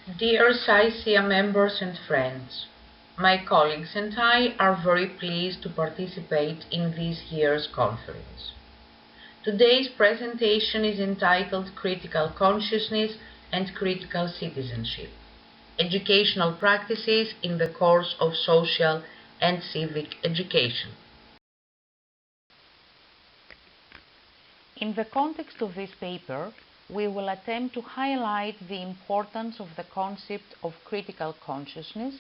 Dear CiCea members and friends, my colleagues and I are very pleased to participate in this year's conference. Today's presentation is entitled Critical Consciousness and Critical Citizenship: Educational Practices in the Course of Social and Civic Education. In the context of this paper, we will attempt to highlight the importance of the concept of critical consciousness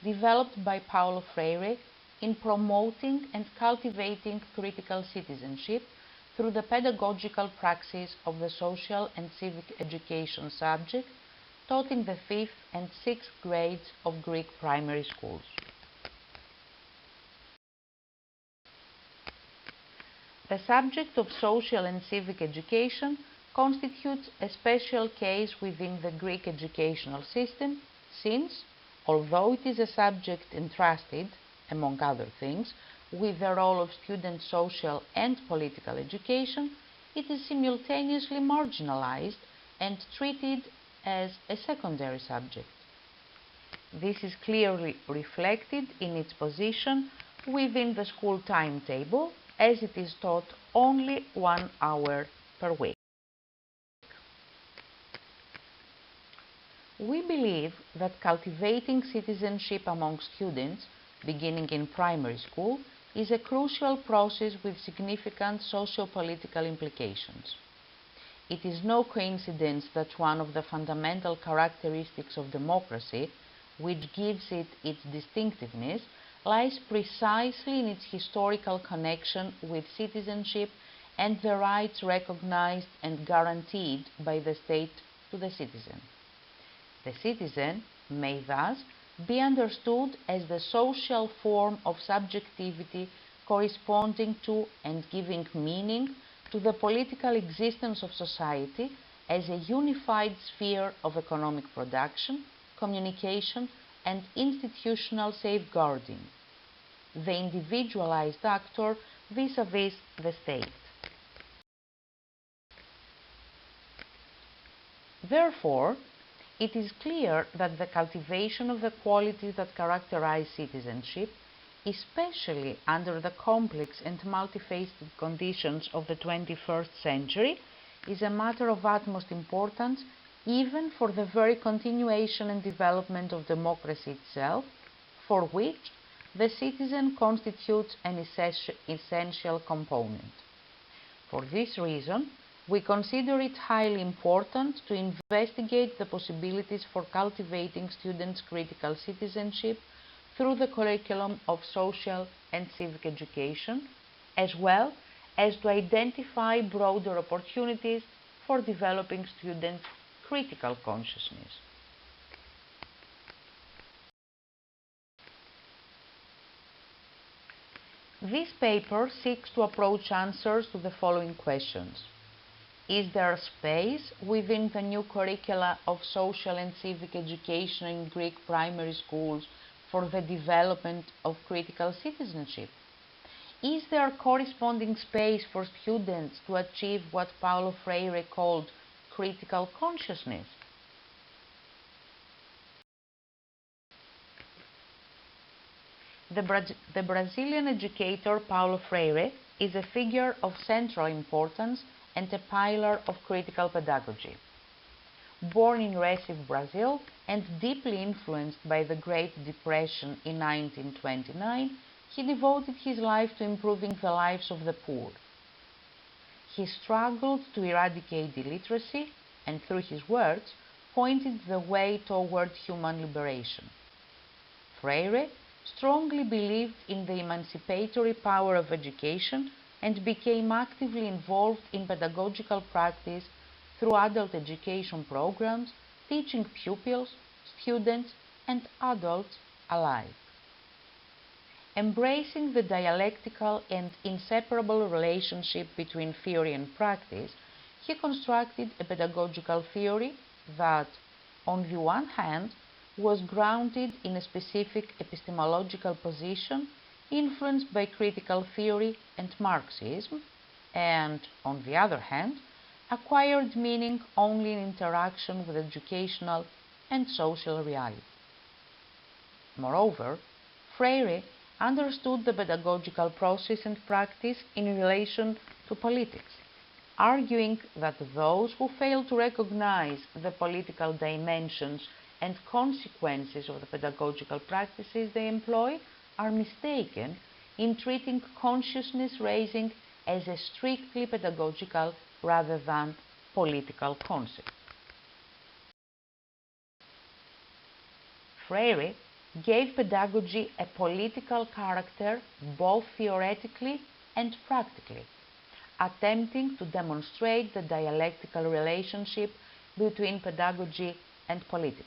developed by Paulo Freire in promoting and cultivating critical citizenship through the pedagogical praxis of the social and civic education subject taught in the 5th and 6th grades of Greek primary schools. The subject of social and civic education constitutes a special case within the Greek educational system since, although it is a subject entrusted, among other things, with the role of student social and political education, it is simultaneously marginalized and treated as a secondary subject. This is clearly reflected in its position within the school timetable, as it is taught only 1 hour per week. We believe that cultivating citizenship among students, beginning in primary school, is a crucial process with significant socio-political implications. It is no coincidence that one of the fundamental characteristics of democracy, which gives it its distinctiveness, lies precisely in its historical connection with citizenship and the rights recognized and guaranteed by the state to the citizen. The citizen may thus be understood as the social form of subjectivity corresponding to and giving meaning to the political existence of society as a unified sphere of economic production, communication, and institutional safeguarding, the individualized actor vis-à-vis the state. Therefore, it is clear that the cultivation of the qualities that characterize citizenship, especially under the complex and multifaceted conditions of the 21st century, is a matter of utmost importance even for the very continuation and development of democracy itself, for which the citizen constitutes an essential component. For this reason, we consider it highly important to investigate the possibilities for cultivating students' critical citizenship through the curriculum of social and civic education, as well as to identify broader opportunities for developing students' critical consciousness. This paper seeks to approach answers to the following questions. Is there space within the new curricula of social and civic education in Greek primary schools for the development of critical citizenship? Is there corresponding space for students to achieve what Paulo Freire called critical consciousness? The Brazilian educator Paulo Freire is a figure of central importance and a pillar of critical pedagogy. Born in Recife, Brazil, and deeply influenced by the Great Depression in 1929, he devoted his life to improving the lives of the poor. He struggled to eradicate illiteracy and, through his words, pointed the way toward human liberation. Freire strongly believed in the emancipatory power of education and became actively involved in pedagogical practice through adult education programs, teaching pupils, students, and adults alike. Embracing the dialectical and inseparable relationship between theory and practice, he constructed a pedagogical theory that, on the one hand, was grounded in a specific epistemological position influenced by critical theory and Marxism, and, on the other hand, acquired meaning only in interaction with educational and social reality. Moreover, Freire understood the pedagogical process and practice in relation to politics, arguing that those who fail to recognize the political dimensions and consequences of the pedagogical practices they employ are mistaken in treating consciousness raising as a strictly pedagogical rather than political concept. Freire gave pedagogy a political character both theoretically and practically, attempting to demonstrate the dialectical relationship between pedagogy and politics.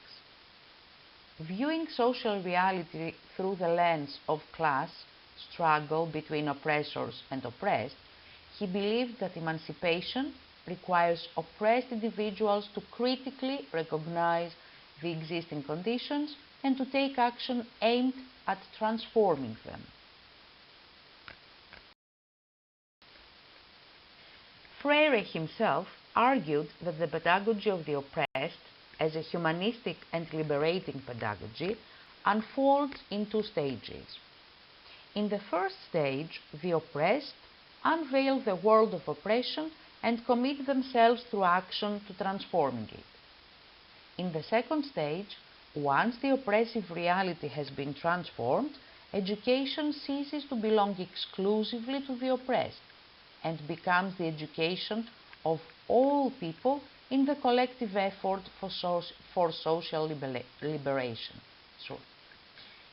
Viewing social reality through the lens of class, struggle between oppressors and oppressed, he believed that emancipation requires oppressed individuals to critically recognize the existing conditions and to take action aimed at transforming them. Freire himself argued that the pedagogy of the oppressed, as a humanistic and liberating pedagogy, unfolds in two stages. In the first stage, the oppressed unveil the world of oppression and commit themselves through action to transforming it. In the second stage, once the oppressive reality has been transformed, education ceases to belong exclusively to the oppressed and becomes the education of all people in the collective effort for social liberation.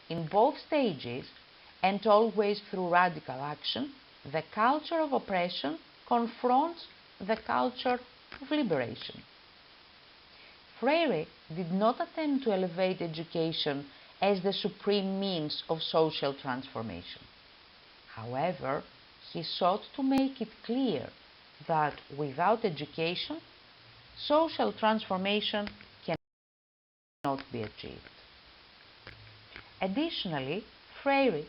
In both stages, and always through radical action, the culture of oppression confronts the culture of liberation. Freire did not attempt to elevate education as the supreme means of social transformation. However, he sought to make it clear that without education, social transformation cannot be achieved. Additionally, Freire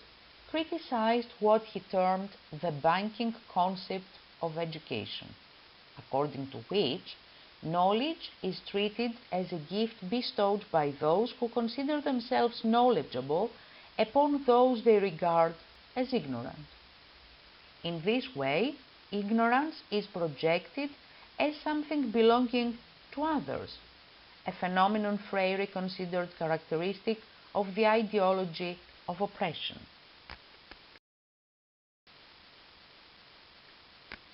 criticized what he termed the banking concept of education, according to which knowledge is treated as a gift bestowed by those who consider themselves knowledgeable upon those they regard as ignorant. In this way, ignorance is projected as something belonging to others, a phenomenon Freire considered characteristic of the ideology of oppression.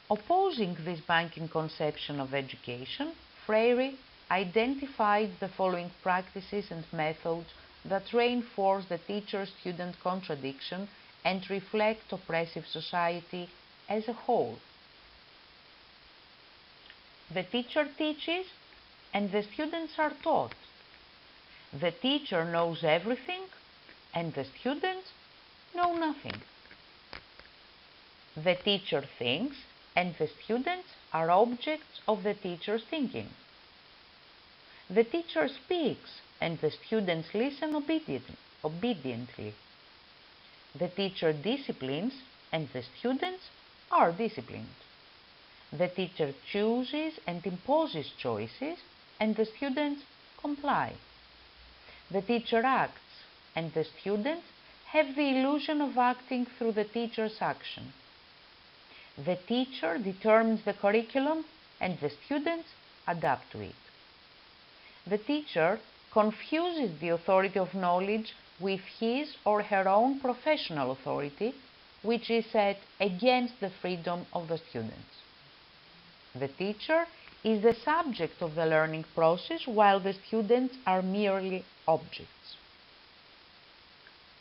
Opposing this banking conception of education, Freire identified the following practices and methods that reinforce the teacher-student contradiction and reflect oppressive society as a whole. The teacher teaches and the students are taught. The teacher knows everything and the students know nothing. The teacher thinks and the students are objects of the teacher's thinking. The teacher speaks and the students listen obediently. The teacher disciplines and the students are disciplined. The teacher chooses and imposes choices and the students comply. The teacher acts and the students have the illusion of acting through the teacher's action. The teacher determines the curriculum and the students adapt to it. The teacher confuses the authority of knowledge with his or her own professional authority, which is set against the freedom of the students. The teacher is the subject of the learning process, while the students are merely objects.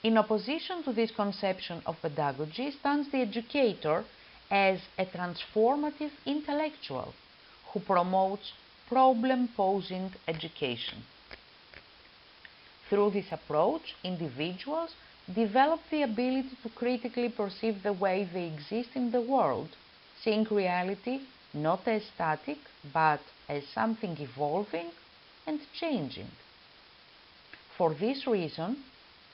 In opposition to this conception of pedagogy stands the educator as a transformative intellectual who promotes problem-posing education. Through this approach, individuals develop the ability to critically perceive the way they exist in the world, seeing reality not as static, but as something evolving and changing. For this reason,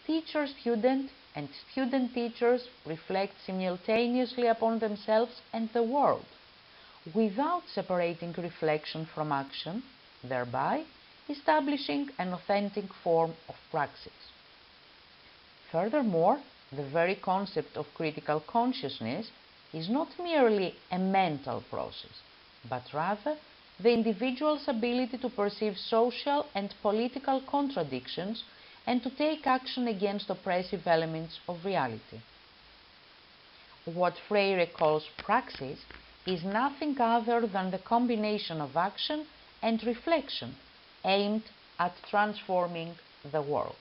teacher-student and student-teachers reflect simultaneously upon themselves and the world, without separating reflection from action, thereby establishing an authentic form of praxis. Furthermore, the very concept of critical consciousness is not merely a mental process, but rather the individual's ability to perceive social and political contradictions and to take action against oppressive elements of reality. What Freire calls praxis is nothing other than the combination of action and reflection aimed at transforming the world.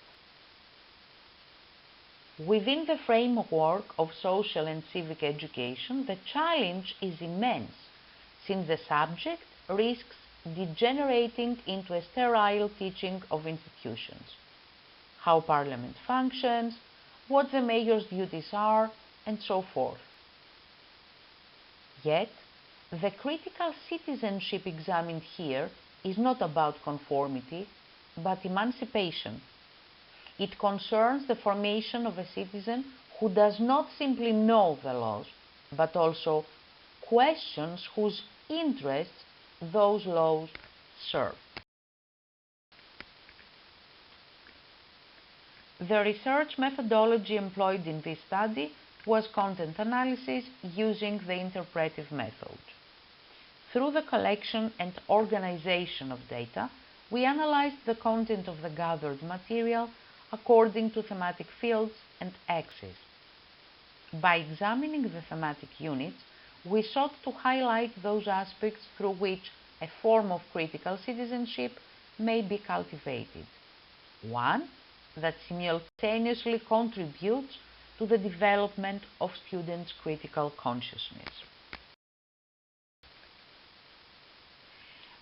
Within the framework of social and civic education, the challenge is immense, since the subject risks degenerating into a sterile teaching of institutions, how parliament functions, what the mayor's duties are, and so forth. Yet, the critical citizenship examined here is not about conformity, but emancipation. It concerns the formation of a citizen who does not simply know the laws, but also questions whose interests those laws serve. The research methodology employed in this study was content analysis using the interpretive method. Through the collection and organization of data, we analyzed the content of the gathered material according to thematic fields and axes. By examining the thematic units, we sought to highlight those aspects through which a form of critical citizenship may be cultivated. One that simultaneously contributes to the development of students' critical consciousness.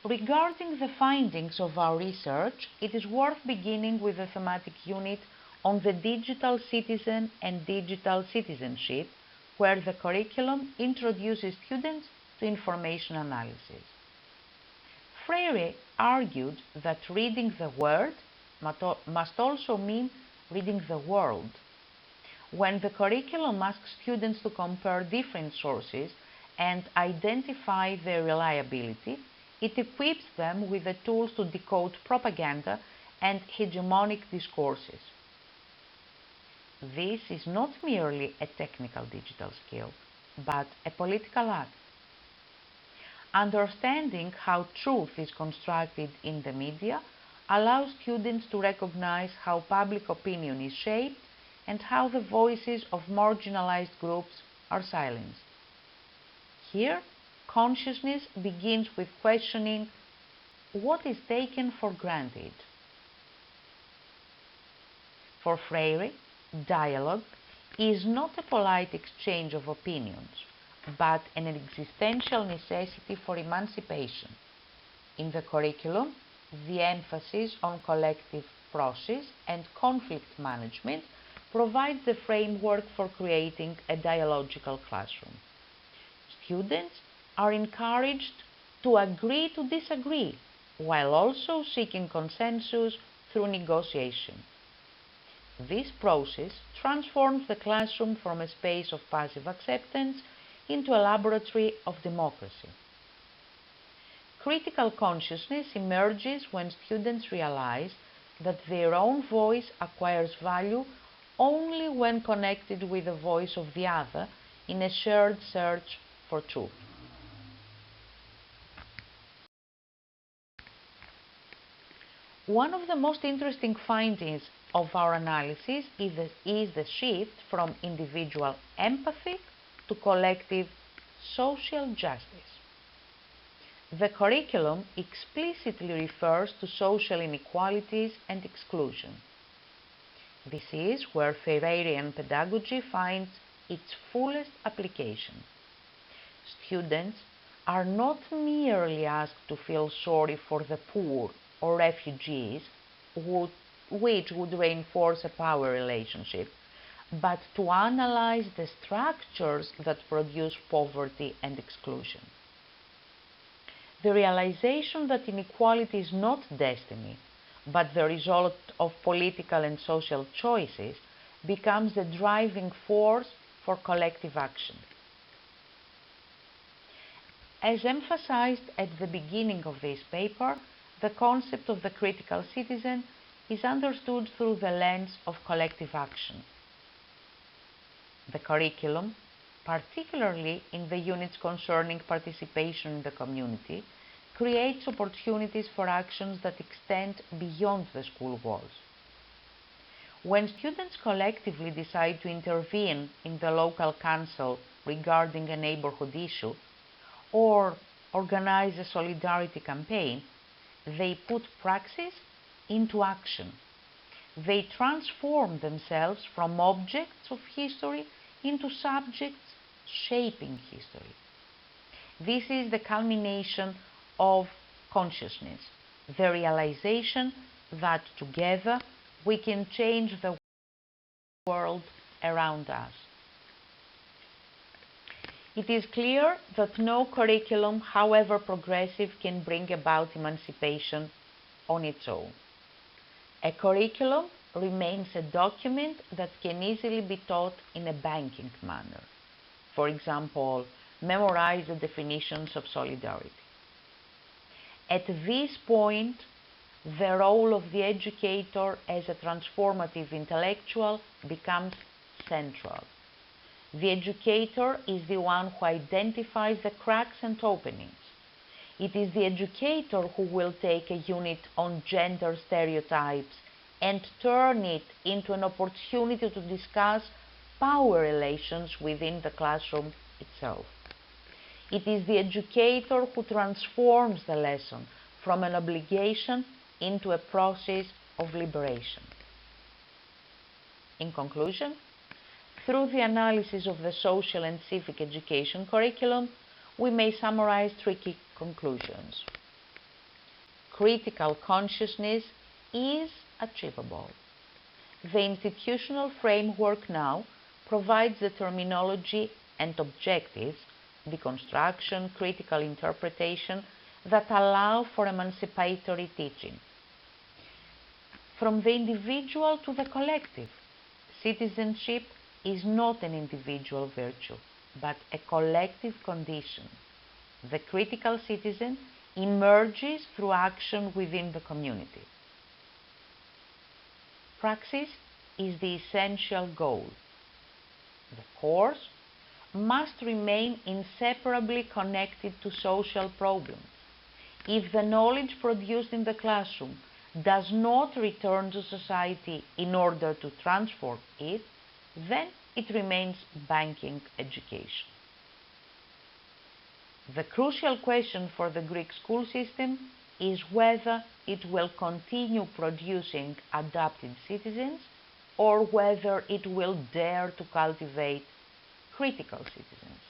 Regarding the findings of our research, it is worth beginning with the thematic unit on the digital citizen and digital citizenship, where the curriculum introduces students to information analysis. Freire argued that reading the word must also mean reading the world. When the curriculum asks students to compare different sources and identify their reliability, it equips them with the tools to decode propaganda and hegemonic discourses. This is not merely a technical digital skill, but a political act. Understanding how truth is constructed in the media allows students to recognize how public opinion is shaped and how the voices of marginalized groups are silenced. Here, consciousness begins with questioning what is taken for granted. For Freire, dialogue is not a polite exchange of opinions, but an existential necessity for emancipation. In the curriculum, the emphasis on collective process and conflict management provides the framework for creating a dialogical classroom. Students are encouraged to agree to disagree, while also seeking consensus through negotiation. This process transforms the classroom from a space of passive acceptance into a laboratory of democracy. Critical consciousness emerges when students realize that their own voice acquires value only when connected with the voice of the other in a shared search for truth. One of the most interesting findings of our analysis is the shift from individual empathy to collective social justice. The curriculum explicitly refers to social inequalities and exclusion. This is where Freirean pedagogy finds its fullest application. Students are not merely asked to feel sorry for the poor or refugees, which would reinforce a power relationship, but to analyze the structures that produce poverty and exclusion. The realization that inequality is not destiny, but the result of political and social choices, becomes the driving force for collective action. As emphasized at the beginning of this paper, the concept of the critical citizen is understood through the lens of collective action. The curriculum, particularly in the units concerning participation in the community, creates opportunities for actions that extend beyond the school walls. When students collectively decide to intervene in the local council regarding a neighborhood issue or organize a solidarity campaign, they put praxis into action. They transform themselves from objects of history into subjects shaping history. This is the culmination of consciousness, the realization that together we can change the world around us. It is clear that no curriculum, however progressive, can bring about emancipation on its own. A curriculum remains a document that can easily be taught in a banking manner. For example, memorize the definitions of solidarity. At this point, the role of the educator as a transformative intellectual becomes central. The educator is the one who identifies the cracks and openings. It is the educator who will take a unit on gender stereotypes and turn it into an opportunity to discuss power relations within the classroom itself. It is the educator who transforms the lesson from an obligation into a process of liberation. In conclusion, through the analysis of the social and civic education curriculum, we may summarize three key conclusions. Critical consciousness is achievable. The institutional framework now provides the terminology and objectives, deconstruction, critical interpretation, that allow for emancipatory teaching. From the individual to the collective, citizenship is not an individual virtue, but a collective condition. The critical citizen emerges through action within the community. Praxis is the essential goal. The course must remain inseparably connected to social problems. If the knowledge produced in the classroom does not return to society in order to transform it, then it remains banking education. The crucial question for the Greek school system is whether it will continue producing adapted citizens or whether it will dare to cultivate critical citizens.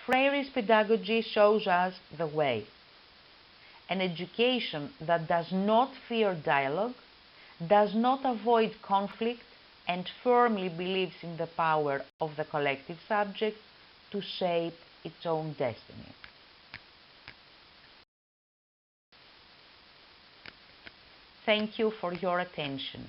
Freire's pedagogy shows us the way. An education that does not fear dialogue, does not avoid conflict, and firmly believes in the power of the collective subject to shape its own destiny. Thank you for your attention.